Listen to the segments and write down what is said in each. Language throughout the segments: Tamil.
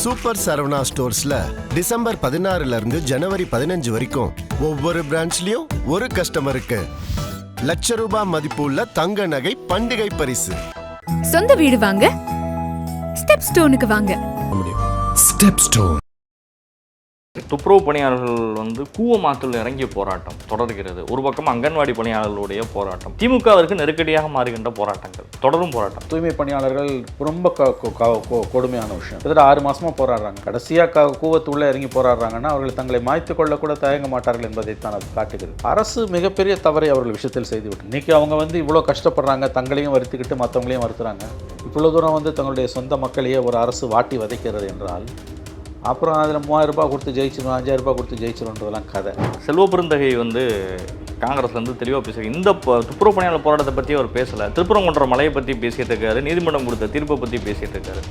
சூப்பர் சரவணா ஸ்டோர்ஸ்ல டிசம்பர் 16 இருந்து ஜனவரி 15 வரைக்கும் ஒவ்வொரு பிரான்ச்லயும் ஒரு கஸ்டமருக்கு ₹1,00,000 மதிப்புள்ள தங்க நகை பண்டிகை பரிசு. சொந்த வீடு வாங்க ஸ்டெப் ஸ்டோனுக்கு வாங்க. Step stone. துப்புரவு பணியாளர்கள் கூவமாத்தில் இறங்கிய போராட்டம் தொடர்கிறது. ஒரு பக்கம் அங்கன்வாடி பணியாளர்களுடைய போராட்டம், திமுகவிற்கு நெருக்கடியாக மாறுகின்ற போராட்டங்கள், தொடரும் போராட்டம். தூய்மை பணியாளர்கள் ரொம்ப கொடுமையான விஷயம். கிட்டத்தட்ட 6 மாசமா போராடுறாங்க. கடைசியாக கூவத்துள்ள இறங்கி போராடுறாங்கன்னா அவர்கள் தங்களை மாய்த்து கொள்ள கூட தயங்க மாட்டார்கள் என்பதைத்தான் அது காட்டுகிறது. அரசு மிகப்பெரிய தவறை அவர்கள் விஷயத்தில் செய்துவிட்டு இன்னைக்கு அவங்க இவ்வளோ கஷ்டப்படுறாங்க, தங்களையும் வருத்திக்கிட்டு மற்றவங்களையும் வருத்துறாங்க. இவ்வளோ தூரம் தங்களுடைய சொந்த மக்களையே ஒரு அரசு வாட்டி வதைக்கிறது என்றால் அப்புறம் அதில் ₹3000 கொடுத்து ஜெயிச்சிடும், ₹5000 கொடுத்து ஜெயிச்சிடும்ன்றதெல்லாம் கதை. செல்வ பெருந்தகை காங்கிரஸ் தெளிவாக பேசுகிறார். இந்த துப்புரவு பணியாளர் போராட்டத்தை பற்றி அவர் பேசலை. திருப்பரங்குன்றம் மலையை பற்றி பேசிகிட்டு இருக்காரு, நீதிமன்றம் கொடுத்த தீர்ப்பை பற்றி பேசிகிட்டு இருக்காரு.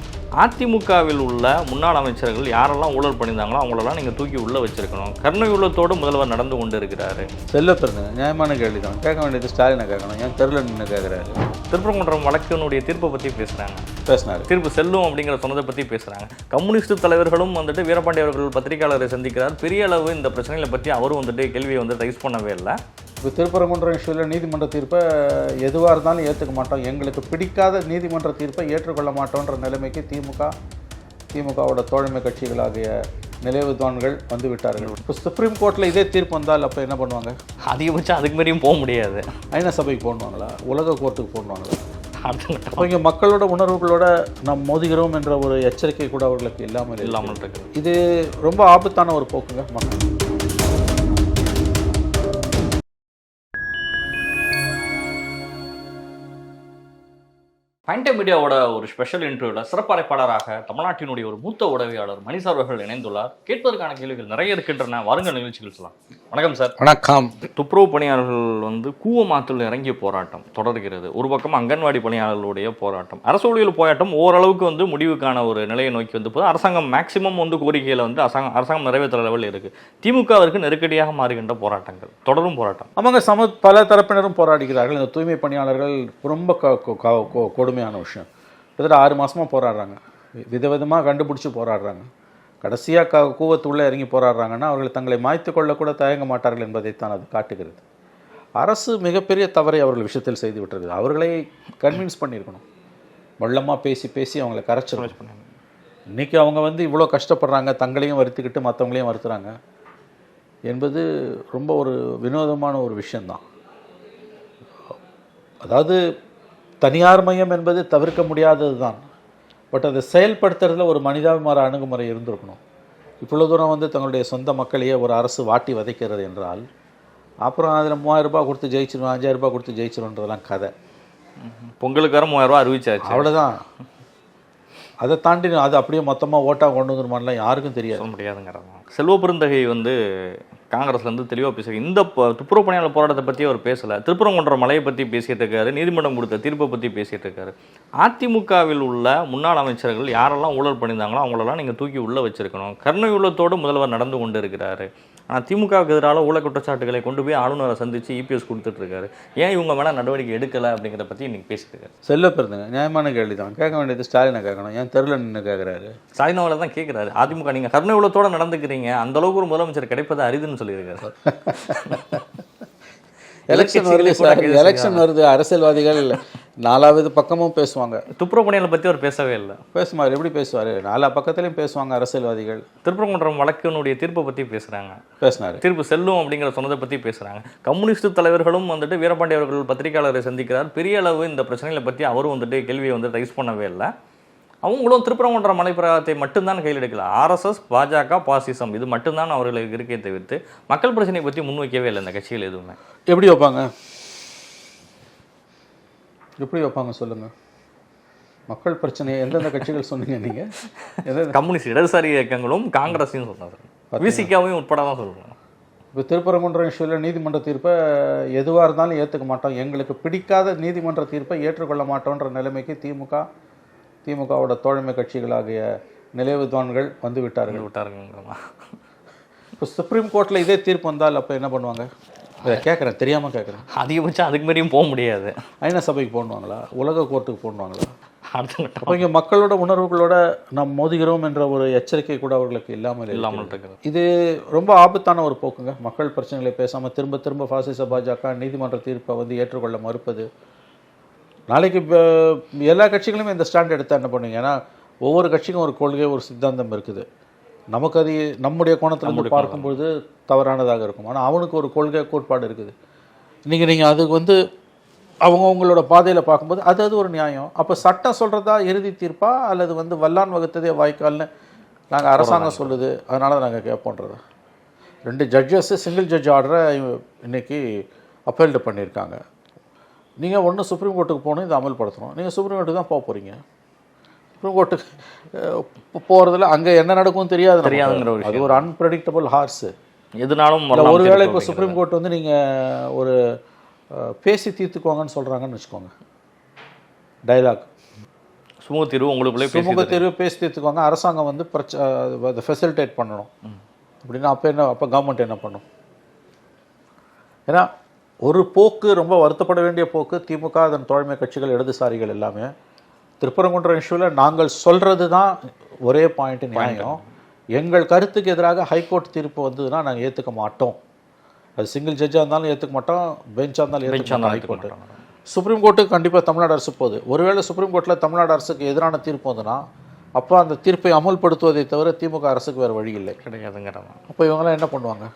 அதிமுகவில் உள்ள முன்னாள் அமைச்சர்கள் யாரெல்லாம் ஊழல் பண்ணியிருந்தாங்களோ அவங்களெல்லாம் நீங்கள் தூக்கி உள்ளே வச்சிருக்கணும். கருணை உள்ளத்தோடு முதல்வர் நடந்து கொண்டு இருக்கிறாரு. செல்ல பிறந்தங்க நியாயமான கேள்வி தான். கேட்க வேண்டியது ஸ்டாலினை கேட்கணும், ஏன் தெருல நின்று கேட்குறாரு. திருப்பரங்குன்றம் வழக்கினுடைய தீர்ப்பை பற்றி பேசினார். தீர்ப்பு செல்லும் அப்படிங்கிற சொன்னதை பற்றி பேசுகிறாங்க. கம்யூனிஸ்ட் தலைவர்களும் வீரபாண்டி அவர்கள் பத்திரிகையாளரை சந்திக்கிறார். பெரிய அளவு இந்த பிரச்சனைகளை பற்றி அவரும் கேள்வியை ரைஸ் பண்ணவே இல்லை. இப்போ திருப்பரங்குன்றம் இஷ்யூவில் நீதிமன்ற தீர்ப்பை எதுவாக இருந்தாலும் ஏற்றுக்க மாட்டோம், எங்களுக்கு பிடிக்காத நீதிமன்ற தீர்ப்பை ஏற்றுக்கொள்ள மாட்டோன்ற நிலைமைக்கு திமுகவோட தோழமை கட்சிகளாகிய நிலைவுதான்கள் வந்துவிட்டார்கள். இப்போ சுப்ரீம் கோர்ட்டில் இதே தீர்ப்பு வந்தால் அப்போ என்ன பண்ணுவாங்க? அதிகபட்சம் அதுக்கு மாதிரியும் போக முடியாது. ஐநா சபைக்கு போடுவாங்களா, உலக கோர்ட்டுக்கு போடுவாங்களா? அப்போ இங்கே மக்களோட உணர்வுகளோட நாம் மோதுகிறோம் என்ற ஒரு எச்சரிக்கை கூட அவர்களுக்கு இல்லாமல் இருக்கு. இது ரொம்ப ஆபத்தான ஒரு போக்குங்க மக்கள். ஃபைன் மீடியாவோட ஒரு ஸ்பெஷல் இன்டர்வியூவில் சிறப்பறைப்பாளராக தமிழ்நாட்டினுடைய ஒரு மூத்த உதவியாளர் மணிசார் அவர்கள் இணைந்துள்ளார். கேட்பதற்கான கேள்விகள் நிறைய இருக்கின்றன. வாருங்கள் நிகழ்ச்சிகள் சொல்லலாம். வணக்கம் சார். வணக்கம். துப்புரவு பணியாளர்கள் கூவமாத்தில் இறங்கிய போராட்டம் தொடர்கிறது. ஒரு பக்கம் அங்கன்வாடி பணியாளர்களுடைய போராட்டம், அரசு ஊழியர் போராட்டம் ஓரளவுக்கு முடிவுக்கான ஒரு நிலையை நோக்கி போது அரசாங்கம் மேக்சிமம் கோரிக்கையில் அரசாங்கம் நிறைவேற்ற லெவலில் இருக்குது. திமுகவிற்கு நெருக்கடியாக மாறுகின்ற போராட்டங்கள், தொடரும் போராட்டம். அவங்க பல தரப்பினரும் போராடுகிறார்கள். இந்த தூய்மை பணியாளர்கள் ரொம்ப கொடுமையான விஷயம். கிட்டத்தட்ட 6 மாசமா போராடுறாங்க, விதவிதமாக கண்டுபிடிச்சி போராடுறாங்க. கடைசியாக கூவத்துள்ள இறங்கி போராடுறாங்கன்னா அவர்கள் தங்களை மாய்த்து கொள்ள கூட தயங்க மாட்டார்கள் என்பதைத்தான் அது காட்டுகிறது. அரசு மிகப்பெரிய தவறை அவர்கள் விஷயத்தில் செய்து விட்டுருக்குது. அவர்களை கன்வின்ஸ் பண்ணியிருக்கணும். வள்ளமாக பேசி அவங்களை கரைச்சிடணும். இன்றைக்கி அவங்க இவ்வளோ கஷ்டப்படுறாங்க, தங்களையும் வருத்திக்கிட்டு மற்றவங்களையும் வருத்துறாங்க என்பது ரொம்ப ஒரு வினோதமான ஒரு விஷயந்தான். அதாவது தனியார் மையம் என்பது தவிர்க்க முடியாதது தான். பட் அதை செயல்படுத்துறதுல ஒரு மனிதாபிமான அணுகுமுறை இருந்திருக்கணும். இவ்வளோ தூரம் தங்களுடைய சொந்த மக்களையே ஒரு அரசு வாட்டி வதைக்கிறது என்றால் அப்புறம் அதில் ₹3000 கொடுத்து ஜெயிச்சிடும், ₹5000 கொடுத்து ஜெயிச்சிடும்ன்றதெல்லாம் கதை. பொங்கலுக்கார ₹3000 அறிவிச்சாச்சு, அவ்வளோதான். அதை தாண்டி அது அப்படியே மொத்தமாக ஓட்டாக கொண்டு வந்துருமான்லாம் யாருக்கும் தெரியாது, முடியாதுங்கிறாங்க. செல்வ பெருந்தகை காங்கிரஸ்லேருந்து தெளிவாக பேசுகிறார். இந்த துப்புரவு பணியாளர் போராட்டத்தை பற்றி அவர் பேசலை. திருப்பரங்குன்றம் மலையை பற்றி பேசிகிட்டு இருக்காரு, நீதிமன்றம் கொடுத்த தீர்ப்பை பற்றி பேசிகிட்டு இருக்காரு. அதிமுகவில் உள்ள முன்னாள் அமைச்சர்கள் யாரெல்லாம் ஊழல் பண்ணியிருந்தாங்களோ அவங்களெல்லாம் நீங்கள் தூக்கி உள்ளே வச்சிருக்கணும். கருணை உள்ளத்தோடு முதல்வர் நடந்து கொண்டு இருக்கிறாரு. ஆனால் திமுகவுக்கு எதிரான ஊழல் குற்றச்சாட்டுகளை கொண்டு போய் ஆளுநரை சந்தித்து இபிஎஸ் கொடுத்துட்ருக்காரு. ஏன் இவங்க மேலே நடவடிக்கை எடுக்கலை அப்படிங்கிறத பற்றி இன்றைக்கி பேசிட்டு இருக்காரு. செல்ல பிறந்தங்க நியாயமான கேள்வி தான். கேட்க வேண்டியது ஸ்டாலினை கேட்கணும், ஏன் தெருல நின்று கேட்குறாரு. ஸ்டாலின் அவளை தான் கேட்குறாரு. அதிமுக நீங்கள் கருணை உள்ளத்தோடு நடந்துக்கிறீங்க, அந்தளவுக்கு ஒரு முதலமைச்சர் கிடைப்பது அரிதுன்னு சொல்லியிருக்காரு. எலெக்ஷன் வருது, அரசியல்வாதிகள் 4வது பக்கமும் பேசுவாங்க. துப்புரவு பணியாளர் பற்றி அவர் பேசவே இல்லை. பேசுவார், எப்படி பேசுவார்? 4 பக்கத்துலையும் பேசுவாங்க அரசியல்வாதிகள். திருப்பரங்குன்றம் வழக்கினுடைய தீர்ப்பை பற்றி பேசினார். தீர்ப்பு செல்லும் அப்படிங்கிற சொன்னதை பற்றி பேசுகிறாங்க. கம்யூனிஸ்ட் தலைவர்களும் வீரபாண்டி அவர்கள் பத்திரிகையாளரை சந்திக்கிறார். பெரிய அளவு இந்த பிரச்சனைகளை பற்றி அவரும் கேள்வியை ரைஸ் பண்ணவே இல்லை. அவங்களும் திருப்பரங்குன்றம் மலை பிரகாரத்தை மட்டும்தான் கையில் எடுக்கல. ஆர்எஸ்எஸ், பாஜக, பாசிசம் இது மட்டும்தான் அவர்களுக்கு இருக்கே தவிர்த்து மக்கள் பிரச்சனையை பற்றி முன்வைக்கவே இல்லை இந்த கட்சிகள் எதுவுமே. எப்படி வைப்பாங்க சொல்லுங்கள்? மக்கள் பிரச்சனையை எந்தெந்த கட்சிகள் சொன்னீங்க நீங்கள்? கம்யூனிஸ்ட் இடதுசாரி இயக்கங்களும் காங்கிரஸையும் சொன்னாங்க, விசிகாவையும் உட்பட தான் சொல்லுவாங்க. இப்போ திருப்பரங்குன்றம் இஷ்யூவில் நீதிமன்ற தீர்ப்பை எதுவாக இருந்தாலும் ஏற்றுக்க மாட்டோம், எங்களுக்கு பிடிக்காத நீதிமன்ற தீர்ப்பை ஏற்றுக்கொள்ள மாட்டோன்ற நிலைமைக்கு திமுகவோட தோழமை கட்சிகளாகிய நிலைவுதான்கள் வந்துவிட்டார்கள். இப்போ சுப்ரீம் கோர்ட்டில் இதே தீர்ப்பு வந்தால் அப்போ என்ன பண்ணுவாங்க? கேட்குறேன், தெரியாமல் கேட்குறேன். அதிகபட்சம் அதுக்கு மாதிரியும் போக முடியாது. ஐநா சபைக்கு போடுவாங்களா, உலக கோர்ட்டுக்கு போடுவாங்களா? அடுத்த கட்டம் அப்போ இங்கே மக்களோட உணர்வுகளோட நாம் மோதுகிறோம் என்ற ஒரு எச்சரிக்கை கூட அவர்களுக்கு இல்லாமல் இல்லாமல் இருக்கிறது. இருக்கிறது. இது ரொம்ப ஆபத்தான ஒரு போக்குங்க. மக்கள் பிரச்சனைகளை பேசாமல் திரும்ப திரும்ப பாசிச பாஜக நீதிமன்ற தீர்ப்பை வந்து ஏற்றுக்கொள்ள மறுப்பது. நாளைக்கு எல்லா கட்சிகளுமே இந்த ஸ்டாண்ட் எடுத்தால் என்ன பண்ணுவீங்க? ஏன்னா ஒவ்வொரு கட்சிக்கும் ஒரு கொள்கை, ஒரு சித்தாந்தம் இருக்குது. நமக்கு அது நம்முடைய கோணத்திலிருந்து பார்க்கும்பொழுது தவறானதாக இருக்கும். ஆனால் அவனுக்கு ஒரு கொள்கை கோட்பாடு இருக்குது. இன்றைக்கி நீங்கள் அதுக்கு வந்து அவங்களோட பாதையில் பார்க்கும்போது அது ஒரு நியாயம். அப்போ சட்டம் சொல்கிறதா இறுதி தீர்ப்பா, அல்லது வந்து வல்லான் வகுத்ததே வாய்க்கால்னு நாங்கள் அரசாங்கம் சொல்லுது அதனால் நாங்கள் கேட்போன்றதா? 2 ஜட்ஜஸ் சிங்கிள் ஜட்ஜ் ஆர்டரை இன்றைக்கி அப்பீல்டு பண்ணியிருக்காங்க. நீங்கள் ஒன்று சுப்ரீம் கோர்ட்டுக்கு போகணும், இதை அமல்படுத்தணும். நீங்கள் சுப்ரீம் கோர்ட்டுக்கு தான் போக போகிறீங்க. சுப்ரீம் கோர்ட்டுக்கு போகிறதுல அங்கே என்ன நடக்கும்னு தெரியாதுங்கிற ஒரு அது ஒரு அன்பிரடிக்டபிள் ஹார்ஸு. எதுனாலும் ஒருவேளை இப்போ சுப்ரீம் கோர்ட் வந்து நீங்கள் ஒரு பேசி தீர்த்துக்கோங்கன்னு சொல்கிறாங்கன்னு வச்சுக்கோங்க, டைலாக் சுமூக தீர்வு உங்களுக்குள்ளே சுமூக தீர்வு பேசி தீர்த்துக்கோங்க, அரசாங்கம் வந்து அதை ஃபெசிலிட்டேட் பண்ணணும் அப்படின்னா அப்போ கவர்மெண்ட் என்ன பண்ணும்? ஏன்னா ஒரு போக்கு ரொம்ப வருத்தப்பட வேண்டிய போக்கு. திமுக, அதன் தோழமை கட்சிகள், இடதுசாரிகள் எல்லாமே திருப்பரங்குன்றம் இஷ்யூவில் நாங்கள் சொல்கிறது தான் ஒரே பாயிண்ட் நியாயம். எங்கள் கருத்துக்கு எதிராக ஹைகோர்ட் தீர்ப்பு வந்ததுன்னா நாங்கள் ஏற்றுக்க மாட்டோம். அது சிங்கிள் ஜட்ஜாக இருந்தாலும் ஏற்றுக்க மாட்டோம், பெஞ்சாக இருந்தாலும் ஏற்றுக்க மாட்டோம். ஹைகோர்ட்டு, சுப்ரீம் கோர்ட்டுக்கு கண்டிப்பாக தமிழ்நாடு அரசு போகுது. ஒருவேளை சுப்ரீம் கோர்ட்டில் தமிழ்நாடு அரசுக்கு எதிரான தீர்ப்பு வந்ததுன்னா அப்போ அந்த தீர்ப்பை அமல்படுத்துவதை தவிர திமுக அரசுக்கு வேறு வழி இல்லை, கிடையாதுங்கிறதா. அப்போ இவங்களாம் என்ன பண்ணுவாங்க?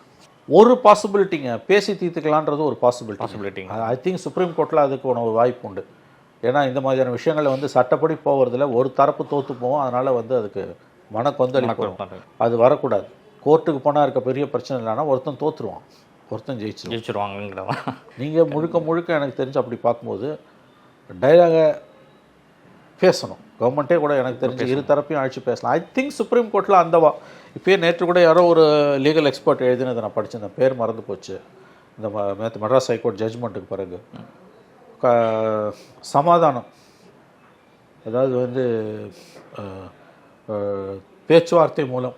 ஒரு பாசிபிலிட்டிங்க, பேசி தீர்த்துக்கலான்றது ஒரு பாசிபிலிட்டி. ஐ திங்க் சுப்ரீம் கோர்ட்டில் அதுக்கு ஒரு வாய்ப்பு உண்டு. ஏன்னா இந்த மாதிரியான விஷயங்களை வந்து சட்டப்படி போகிறதுல ஒரு தரப்பு தோற்று போகும். அதனால் வந்து அதுக்கு மனக்கொந்தளிப்பு அது வரக்கூடாது. கோர்ட்டுக்கு போனால் இருக்க பெரிய பிரச்சனை இல்லைன்னா ஒருத்தன் தோற்றுருவான், ஒருத்தன் ஜெயிச்சிருவாங்கிறதா. நீங்கள் முழுக்க எனக்கு தெரிஞ்சு அப்படி பார்க்கும்போது டைலாகை பேசணும். கவர்மெண்ட்டே கூட எனக்கு தெரிஞ்சு இரு தரப்பையும் அழைச்சி பேசலாம். ஐ திங்க் சுப்ரீம் கோர்ட்டில் இப்போயே நேற்று கூட யாரோ ஒரு லீகல் எக்ஸ்பர்ட் எழுதினதை நான் படிச்சிருந்தேன், பேர் மறந்து போச்சு. இந்த மெட்ராஸ் ஹைகோர்ட் ஜட்ஜ்மெண்ட்டுக்கு பிறகு சமாதானம், அதாவது வந்து பேச்சுவார்த்தை மூலம்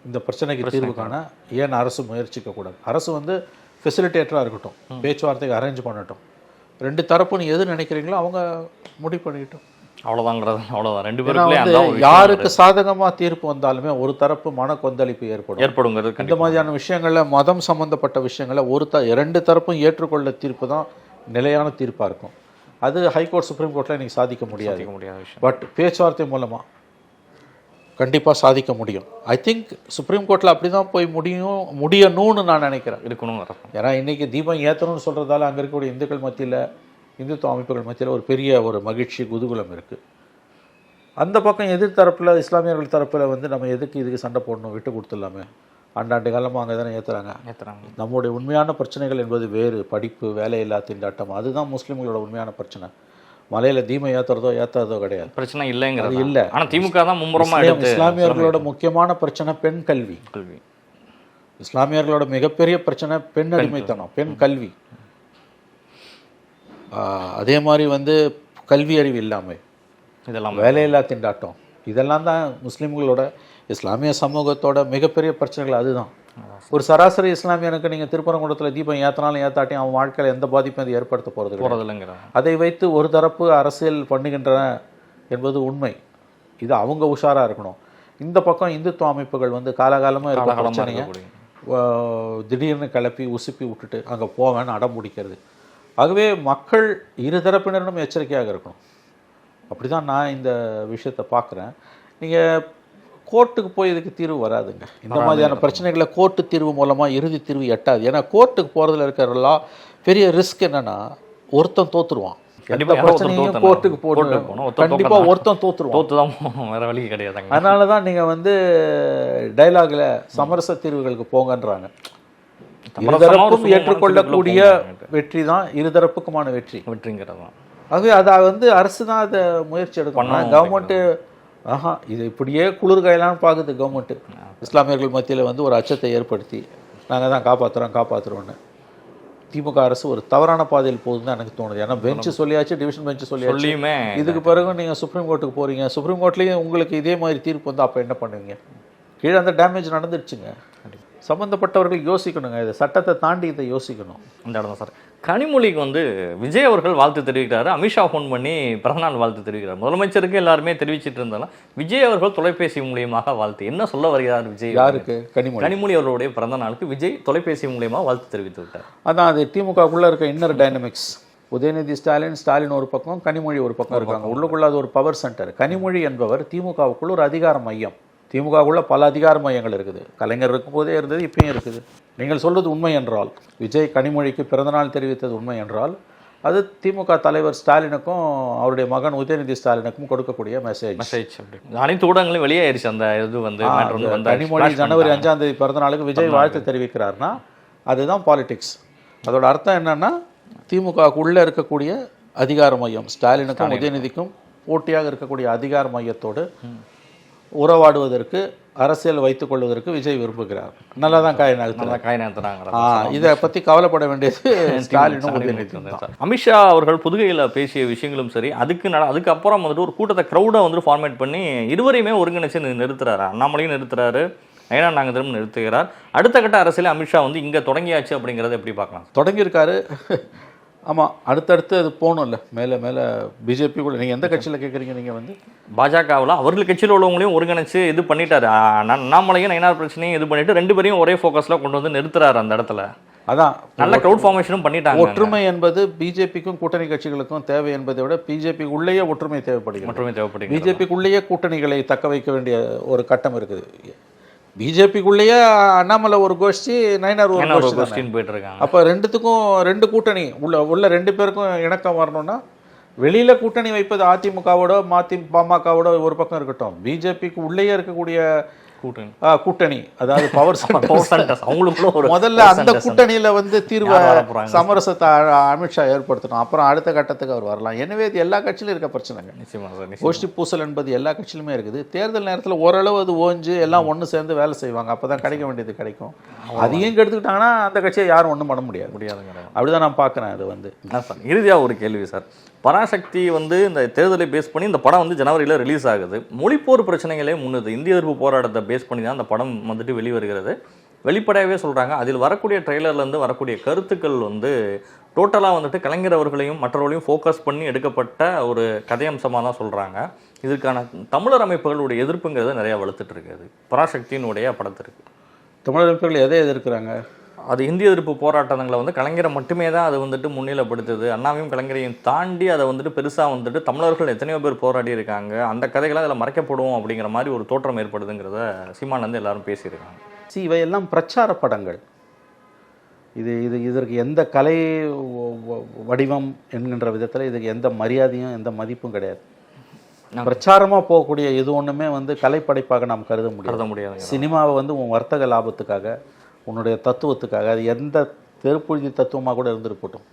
இந்த பிரச்சனைக்கு தீர்வு காண ஏன் அரசு முயற்சிக்கக்கூடாது? அரசு வந்து ஃபெசிலிட்டேட்டராக இருக்கட்டும், பேச்சுவார்த்தைக்கு அரேஞ்ச் பண்ணட்டும். 2 தரப்பு நீ எது நினைக்கிறீங்களோ அவங்க முடிவு பண்ணிக்கிட்டோம். அவ்வளோதாங்கிறது அவ்வளோதான். 2 பேருக்குள்ளே யாருக்கு சாதகமாக தீர்ப்பு வந்தாலுமே ஒரு தரப்பு மன கொந்தளிப்பு ஏற்படுங்கிறது. இந்த மாதிரியான விஷயங்களில் மதம் சம்மந்தப்பட்ட விஷயங்களில் 2 தரப்பும் ஏற்றுக்கொள்ள தீர்ப்பு தான் நிலையான தீர்ப்பாக இருக்கும். அது ஹைகோர்ட் சுப்ரீம் கோர்ட்டில் இன்றைக்கி சாதிக்க முடியாது விஷயம். பட் பேச்சுவார்த்தை மூலமாக கண்டிப்பாக சாதிக்க முடியும். ஐ திங்க் சுப்ரீம் கோர்ட்டில் அப்படி தான் போய் முடியணும்னு நான் நினைக்கிறேன், இருக்கணும். ஏன்னா இன்றைக்கி தீபம் ஏற்றணும்னு சொல்கிறதால அங்கே இருக்கக்கூடிய இந்துக்கள் மத்தியில், இந்துத்துவ அமைப்புகள் மத்தியில் ஒரு பெரிய ஒரு மகிழ்ச்சி, குதூகலம் இருக்குது. அந்த பக்கம் எதிர்த்தரப்பில் இஸ்லாமியர்கள் தரப்பில் வந்து நம்ம எதுக்கு இதுக்கு சண்டை போடணும், விட்டு கொடுத்துடலாமே, ஆண்டாண்டு காலமாக அங்கே தானே ஏற்றுறாங்க. நம்முடைய உண்மையான பிரச்சனைகள் என்பது வேறு. படிப்பு, வேலையில்லா திண்டாட்டம், அதுதான் முஸ்லீம்களோட உண்மையான பிரச்சனை. மலையில் தீமை ஏற்றாததோ கிடையாது, பிரச்சனை இல்லைங்கிறது இல்லை. ஆனால் திமுக தான் மும்முரமாக இஸ்லாமியர்களோட முக்கியமான பிரச்சனை பெண் கல்வி. இஸ்லாமியர்களோட மிகப்பெரிய பிரச்சனை பெண் அடிமைத்தனம், பெண் கல்வி. அதே மாதிரி வந்து கல்வி அறிவு இல்லாமல், இதெல்லாம் வேலையில்லா திண்டாட்டம், இதெல்லாம் தான் முஸ்லீம்களோட, இஸ்லாமிய சமூகத்தோட மிகப்பெரிய பிரச்சனைகள். அதுதான் ஒரு சராசரி இஸ்லாமியனுக்கு நீங்கள் திருப்பரங்குன்றத்தில் தீபம் ஏற்றினாலும் ஏற்றாட்டியும் அவன் வாழ்க்கையில் எந்த பாதிப்பும் அது ஏற்படுத்த போகிறதில்லைங்கிற. அதை வைத்து ஒரு தரப்பு அரசியல் பண்ணுகின்றன என்பது உண்மை. இது அவங்க உஷாராக இருக்கணும். இந்த பக்கம் இந்துத்துவ அமைப்புகள் வந்து காலகாலமாக இருக்கிற பிரச்சனையை திடீர்னு கிளப்பி உசுப்பி விட்டுட்டு அங்கே போவேன்னு அடம் பிடிக்கிறது. ஆகவே மக்கள் இருதரப்பினரும் எச்சரிக்கையாக இருக்கணும். அப்படி தான் நான் இந்த விஷயத்தை பார்க்குறேன். நீங்கள் கோர்ட்டுக்கு போய் இதுக்கு தீர்வு வராதுங்க. இந்த மாதிரியான பிரச்சனைகளை கோர்ட்டு தீர்வு மூலமாக இறுதி தீர்வு எட்டாது. ஏன்னா கோர்ட்டுக்கு போகிறதுல இருக்கிறலாம் பெரிய ரிஸ்க் என்னென்னா ஒருத்தன் தோற்றுருவான். பிரச்சனையும் கோர்ட்டுக்கு போகணும், கண்டிப்பாக ஒருத்தன் தோற்றுருவான், வேற வழி கிடையாது. அதனால தான் நீங்கள் வந்து டைலாகில் சமரச தீர்வுகளுக்கு போங்கன்றாங்க. இருதரப்பும் ஏற்றுக்கொள்ளக்கூடிய வெற்றி தான் இருதரப்புக்குமான வெற்றிங்கிறது தான். ஆகவே அதை வந்து அரசு தான் அதை முயற்சி எடுக்கணும். கவர்மெண்ட்டு இது இப்படியே குளிர்காயலான்னு பார்க்குது கவர்மெண்ட்டு. இஸ்லாமியர்கள் மத்தியில் வந்து ஒரு அச்சத்தை ஏற்படுத்தி நாங்கள் தான் காப்பாற்றுறோன்னு திமுக அரசு ஒரு தவறான பாதையில் போகுதுன்னு தான் எனக்கு தோணுது. ஏன்னா பெஞ்சு சொல்லியாச்சு, டிவிஷன் பெஞ்சு சொல்லியாச்சு. இதுக்கு பிறகு நீங்கள் சுப்ரீம் கோர்ட்டுக்கு போகிறீங்க, சுப்ரீம் கோர்ட்லேயும் உங்களுக்கு இதே மாதிரி தீர்ப்பு வந்து அப்போ என்ன பண்ணுவீங்க? கீழே அந்த டேமேஜ் நடந்துடுச்சுங்க. சம்மந்தப்பட்டவர்கள் யோசிக்கணுங்க, இதை சட்டத்தை தாண்டி இதை யோசிக்கணும். இந்த இடம் தான் சார் கனிமொழிக்கு வந்து விஜய் அவர்கள் வாழ்த்து தெரிவிக்கிறாரு, அமித்ஷா ஃபோன் பண்ணி பிறந்தநாள் வாழ்த்து தெரிவிக்கிறார். முதலமைச்சருக்கு எல்லாருமே தெரிவிச்சிட்டு இருந்தாலும் விஜய் அவர்கள் தொலைபேசி மூலியமாக வாழ்த்து. என்ன சொல்ல வருகிறார் விஜய்? யாருக்கு? கனிமொழி அவர்களுடைய பிறந்த நாளுக்கு விஜய் தொலைபேசி மூலியமாக வாழ்த்து தெரிவித்து விட்டார். அதான் அது திமுகக்குள்ளே இருக்க இன்னர் டைனமிக்ஸ். உதயநிதி ஸ்டாலின் ஒரு பக்கம், கனிமொழி ஒரு பக்கம் இருக்காங்க. உள்ளுக்குள்ள அது ஒரு பவர் சென்டர். கனிமொழி என்பவர் திமுகவுக்குள்ள ஒரு அதிகார மையம். திமுகவுக்குள்ள பல அதிகார மையங்கள் இருக்குது. கலைஞர் இருக்கும்போதே இருந்தது, இப்பயும் இருக்குது. நீங்கள் சொல்வது உண்மை என்றால், விஜய் கனிமொழிக்கு பிறந்தநாள் தெரிவித்தது உண்மை என்றால், அது திமுக தலைவர் ஸ்டாலினுக்கும் அவருடைய மகன் உதயநிதி ஸ்டாலினுக்கும் கொடுக்கக்கூடிய மெசேஜ். அனைத்து ஊடகங்களும் வெளியாயிருச்சு அந்த இது வந்து. கனிமொழி ஜனவரி 5ஆம் தேதி பிறந்த நாளுக்கு விஜய் வாழ்த்து தெரிவிக்கிறார்னா அதுதான் பாலிடிக்ஸ். அதோட அர்த்தம் என்னன்னா, திமுகவுக்குள்ளே இருக்கக்கூடிய அதிகார மையம், ஸ்டாலினுக்கும் உதயநிதிக்கும் போட்டியாக இருக்கக்கூடிய அதிகார மையத்தோடு உறவாடுவதற்கு, அரசியல் வைத்துக் கொள்வதற்கு விஜய் விரும்புகிறார். நல்லா தான் காய் நகர்த்துறாங்க. இதை பற்றி கவலைப்பட வேண்டியது ஸ்டாலினும் உதயநிதி. அமித்ஷா அவர்கள் புதுகையில் பேசிய விஷயங்களும் சரி, அதுக்கப்புறம் வந்துட்டு ஒரு கூட்டத்தை க்ரௌடை வந்து ஃபார்மேட் பண்ணி இருவரையுமே ஒருங்கிணைச்சு நிறுத்துறாரு. அண்ணாமலையும் நிறுத்துறாரு, நயனா நாகேந்திரனும் நிறுத்துகிறார். அடுத்த கட்ட அரசியல் அமித்ஷா வந்து இங்கே தொடங்கியாச்சு அப்படிங்கிறத எப்படி பார்க்கலாம்? தொடங்கியிருக்காரு. ஆமாம், அடுத்தடுத்து அது போகணும்ல, மேலே மேலே பிஜேபி கூட. நீங்கள் எந்த கட்சியில் கேட்குறீங்க? நீங்கள் வந்து பாஜகவில் அவர்கள் கட்சியில் உள்ளவங்களையும் ஒருங்கிணைச்சு இது பண்ணிட்டாரு. அண்ணாமலையும் நயனார் பிரச்சனையும் இது பண்ணிட்டு 2 பேரையும் ஒரே ஃபோக்கஸில் கொண்டு வந்து நிறுத்துறாரு அந்த இடத்துல. அதான் நல்ல க்ரௌட் ஃபார்மேஷனும் பண்ணிட்டாங்க. ஒற்றுமை என்பது பிஜேபிக்கும் கூட்டணி கட்சிகளுக்கும் தேவை என்பதை விட பிஜேபி உள்ளேயே ஒற்றுமை தேவைப்படுகிறது. பிஜேபிக்குள்ளேயே கூட்டணிகளை தக்க வைக்க வேண்டிய ஒரு கட்டம் இருக்குது. பிஜேபிக்குள்ளேயே அண்ணாமலை ஒரு கோஷ்டி, நயனார் ஒரு கோஷ்டி போயிட்டு இருக்காங்க. அப்போ ரெண்டுத்துக்கும் 2 கூட்டணி உள்ள 2 பேருக்கும் இணக்கம் வரணும்னா வெளியில கூட்டணி வைப்பது அதிமுகவோட பாமகவோட ஒரு பக்கம் இருக்கட்டும், பிஜேபிக்கு உள்ளேயே இருக்கக்கூடிய கூட்டணி, அதாவது பவர் முதல்ல அந்த கூட்டணியில வந்து தீர்வை சமரசத்தை அமித்ஷா ஏற்படுத்தணும். அப்புறம் அடுத்த கட்டத்துக்கு அவர் வரலாம். எனவே இது எல்லா கட்சியிலும் இருக்க பிரச்சனைங்க. கோஷ்டி பூசல் என்பது எல்லா கட்சியிலுமே இருக்குது. தேர்தல் நேரத்தில் ஓரளவு அது ஓஞ்சு எல்லாம் ஒன்று சேர்ந்து வேலை செய்வாங்க. அப்பதான் கிடைக்க வேண்டியது கிடைக்கும். அதையும் கெடுத்துக்கிட்டாங்கன்னா அந்த கட்சியை யாரும் ஒன்றும் பண்ண முடியாதுங்க. அப்படிதான் நான் பார்க்குறேன். அது வந்து இறுதியாக ஒரு கேள்வி சார். பராசக்தி வந்து இந்த தேர்தலை பேஸ் பண்ணி இந்த படம் வந்து ஜனவரியில் ரிலீஸ் ஆகுது. மொழிப்போர் பிரச்சனைகளே முன்னுது. இந்திய எதிர்ப்பு போராட்டத்தை பேஸ் பண்ணி தான் அந்த படம் வந்துட்டு வெளிவருகிறது. வெளிப்படையாகவே சொல்கிறாங்க, அதில் வரக்கூடிய ட்ரெய்லர்லேருந்து வரக்கூடிய கருத்துக்கள் வந்து டோட்டலாக வந்துட்டு கலைஞர் அவர்களையும் மற்றவர்களையும் ஃபோக்கஸ் பண்ணி எடுக்கப்பட்ட ஒரு கதையம்சமாக தான் சொல்கிறாங்க. இதற்கான தமிழர் அமைப்புகளுடைய எதிர்ப்புங்கிறது நிறையா வலுத்துட்டு இருக்குது. பராசக்தியினுடைய படத்திற்கு தமிழர் அமைப்புகள் எதை எதிர்க்கிறாங்க? அது இந்திய எதிர்ப்பு போராட்டங்களை வந்து கலைஞரை மட்டுமே தான் அது வந்துட்டு முன்னிலைப்படுத்துது. அண்ணாவையும் கலைஞரையும் தாண்டி அதை வந்துட்டு பெருசாக வந்துட்டு தமிழர்கள் எத்தனையோ பேர் போராடி இருக்காங்க, அந்த கதைகளை அதில் மறைக்கப்படும் அப்படிங்கிற மாதிரி ஒரு தோற்றம் ஏற்படுதுங்கிறத சீமானந்து எல்லாரும் பேசியிருக்காங்க. இவையெல்லாம் பிரச்சார படங்கள். இதற்கு எந்த கலை வடிவம் என்கின்ற விதத்தில் இதுக்கு எந்த மரியாதையும் எந்த மதிப்பும் கிடையாது. பிரச்சாரமாக போகக்கூடிய இது ஒன்றுமே வந்து கலைப்படைப்பாக நாம் கருத முடியாது. சினிமாவை வந்து உன் வர்த்தக லாபத்துக்காக, உன்னுடைய தத்துவத்துக்காக, அது எந்த தெருப்புழுதி தத்துவமாக கூட இருந்துருக்கட்டும்,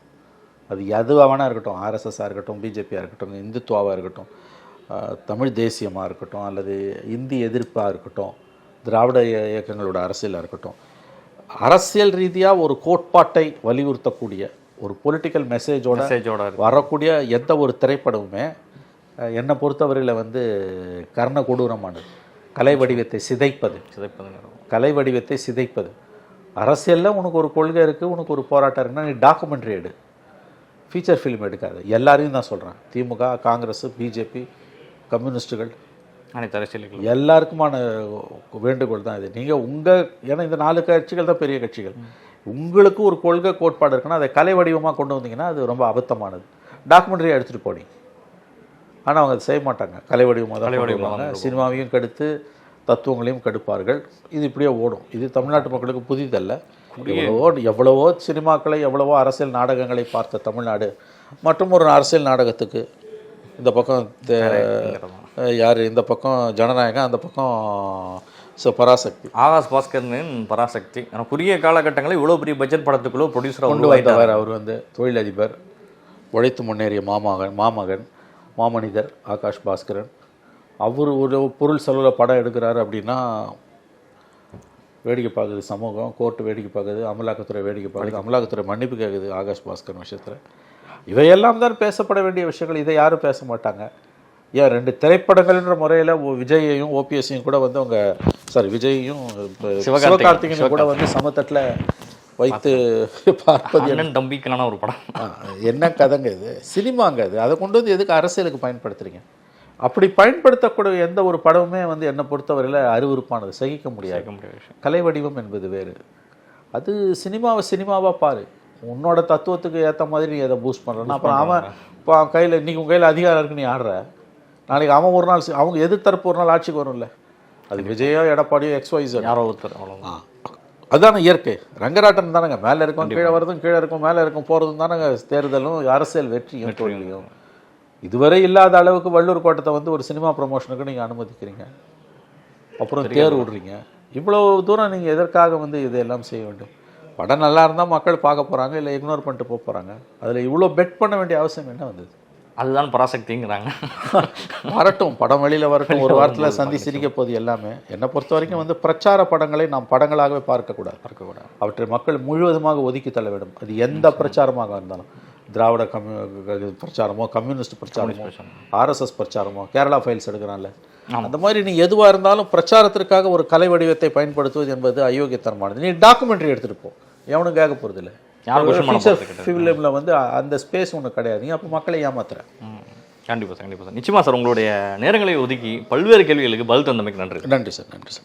அது எதுவாக இருக்கட்டும், ஆர்எஸ்எஸ்ஸாக இருக்கட்டும், பிஜேபியாக இருக்கட்டும், இந்துத்துவாவாக இருக்கட்டும், தமிழ் தேசியமாக இருக்கட்டும், அல்லது இந்தி எதிர்ப்பாக இருக்கட்டும், திராவிட இயக்கங்களோட அரசியலாக இருக்கட்டும், அரசியல் ரீதியாக ஒரு கோட்பாட்டை வலியுறுத்தக்கூடிய ஒரு பொலிட்டிக்கல் மெசேஜோட வரக்கூடிய எந்த ஒரு திரைப்படமுமே என்னை பொறுத்தவரையில் வந்து கர்ண கொடூரமானது. கலை வடிவத்தை சிதைப்பது. அரசியலில் உனக்கு ஒரு கொள்கை இருக்குது, உனக்கு ஒரு போராட்டம் இருக்குன்னா நீ டாக்குமெண்ட்ரி எடு, ஃபீச்சர் ஃபிலிம் எடுக்காது. எல்லாரையும் தான் சொல்கிறேன். திமுக, காங்கிரஸ், பிஜேபி, கம்யூனிஸ்ட்டுகள், அனைத்து அரசியல்கள் எல்லாருக்குமான வேண்டுகோள் தான் இது. நீங்கள் ஏன்னா இந்த 4 கட்சிகள் தான் பெரிய கட்சிகள். உங்களுக்கு ஒரு கொள்கை கோட்பாடு இருக்குன்னா அதை கலை வடிவமாக கொண்டு வந்தீங்கன்னா அது ரொம்ப அபத்தமானது. டாக்குமெண்ட்ரியாக எடுத்துகிட்டு போனீங்க, ஆனால் அவங்க அதை செய்ய மாட்டாங்க. கலை வடிவமாக தான் வடிவமாக சினிமாவையும் கெடுத்து தத்துவங்களையும் கெடுப்பார்கள். இது இப்படியே ஓடும். இது தமிழ்நாட்டு மக்களுக்கு புதிதல்ல. எவ்வளவோ சினிமாக்களை, எவ்வளவோ அரசியல் நாடகங்களை பார்த்த தமிழ்நாடு மற்றும் ஒரு அரசியல் நாடகத்துக்கு இந்த பக்கம் யார், இந்த பக்கம் ஜனநாயகம், அந்த பக்கம் பராசக்தி, ஆகாஷ் பாஸ்கரனின் பராசக்தி. ஆனால் குறுகிய காலகட்டங்களில் இவ்வளோ பெரிய பட்ஜெட் படத்துக்குள்ளே ப்ரொடியூசராக கொண்டு வந்தவர். அவர் வந்து தொழிலதிபர், உழைத்து முன்னேறிய மாமனிதர் ஆகாஷ் பாஸ்கரன். அவர் ஒரு பொருள் செலவில் படம் எடுக்கிறாரு அப்படின்னா வேடிக்கை பார்க்குது சமூகம், கோர்ட்டு வேடிக்கை பார்க்குது, அமலாக்கத்துறை வேடிக்கை பார்க்குது, அமலாக்கத்துறை மன்னிப்பு கேட்குது ஆகாஷ் பாஸ்கரன் விஷயத்தில். இவையெல்லாம் தான் பேசப்பட வேண்டிய விஷயங்கள். இதை யாரும் பேச மாட்டாங்க. ஏன் 2 திரைப்படங்கள்ன்ற முறையில் விஜயையும் ஓபிஎஸ்ஸையும் கூட வந்து அவங்க விஜயையும் சிவகார்த்திகேயன் கூட வந்து சமத்தட்டில் வைத்து பார்ப்பது அண்ணன் தம்பிக்கான ஒரு படம். என்ன கதைங்க இது, சினிமாங்க இது. அதை கொண்டு வந்து எதுக்கு அரசியலுக்கு பயன்படுத்துறீங்க? அப்படி பயன்படுத்தக்கூடிய எந்த ஒரு படமுமே வந்து என்னை பொறுத்தவரையில் அருவருப்பானது, சகிக்க முடியாது. கலை வடிவம் என்பது வேறு. அது சினிமாவை சினிமாவாக பாரு, உன்னோட தத்துவத்துக்கு ஏற்ற மாதிரி நீ எதை பூஸ்ட் பண்ணுறேன்னா அப்புறம் அவன் இப்போ அவன் கையில் இன்றைக்கி உன் கையில் அதிகாரம் இருக்கு, நீ ஆடுற, நாளைக்கு அவன் ஒரு நாள் அவங்க எதிர்த்தரப்பு ஒரு நாள் ஆட்சிக்கு வரும்ல. அது விஜயோ எடப்பாடியோ XYZ யாரோ ஒருத்தர், அவ்வளோதான். அதுதானே இயற்கை. ரங்கராட்டம் தானேங்க, மேலே இருக்கும் கீழே வரதும், கீழே இருக்கும் மேலே இருக்கும் போகிறதும் தானேங்க தேர்தலும் அரசியல் வெற்றியும் தோல்வியும். இதுவரை இல்லாத அளவுக்கு வள்ளூர் கோட்டத்தை வந்து ஒரு சினிமா ப்ரொமோஷனுக்கு நீங்கள் அனுமதிக்கிறீங்க, அப்புறம் தேர் விடுறீங்க. இவ்வளோ தூரம் நீங்கள் எதற்காக வந்து இதெல்லாம் செய்ய வேண்டும்? படம் நல்லா இருந்தால் மக்கள் பார்க்க போகிறாங்க, இல்லை இக்னோர் பண்ணிட்டு போக போகிறாங்க. அதில் இவ்வளோ பெட் பண்ண வேண்டிய அவசியம் என்ன வந்தது? அதுதான் பராசக்திங்கிறாங்க. வரட்டும், படம் வெளியில் வரட்டும், ஒரு வாரத்தில் சந்தி சிரிக்க போது எல்லாமே. என்னை பொறுத்த வரைக்கும் வந்து பிரச்சார படங்களை நாம் படங்களாகவே பார்க்கக்கூடாது. அவற்றை மக்கள் முழுவதுமாக ஒதுக்கி தள்ள வேண்டும். அது எந்த பிரச்சாரமாக இருந்தாலும், திராவிட பிரச்சாரமோ, கம்யூனிஸ்ட் பிரச்சாரமோ, RSS பிரச்சாரமோ, கேரளா ஃபைல்ஸ் எடுக்கிறான்ல, அந்த மாதிரி நீ எதுவாக இருந்தாலும் பிரச்சாரத்திற்காக ஒரு கலை வடிவத்தை பயன்படுத்துவது என்பது அயோக்கியத்தனமானது. நீ டாக்குமெண்ட்ரி எடுத்துகிட்டு போ, எவனும் கேட்க போகிறது இல்லை. ஃபிலிமில் வந்து அந்த ஸ்பேஸ் ஒன்று கிடையாது. நீ அப்போ மக்களை ஏமாத்துறேன். கண்டிப்பாக சார், கண்டிப்பாக சார். நிச்சயமாக சார், உங்களுடைய நேரங்களை ஒதுக்கி பல்வேறு கேள்விகளுக்கு பதில் தந்தமைக்கு நன்றி. நன்றி சார்.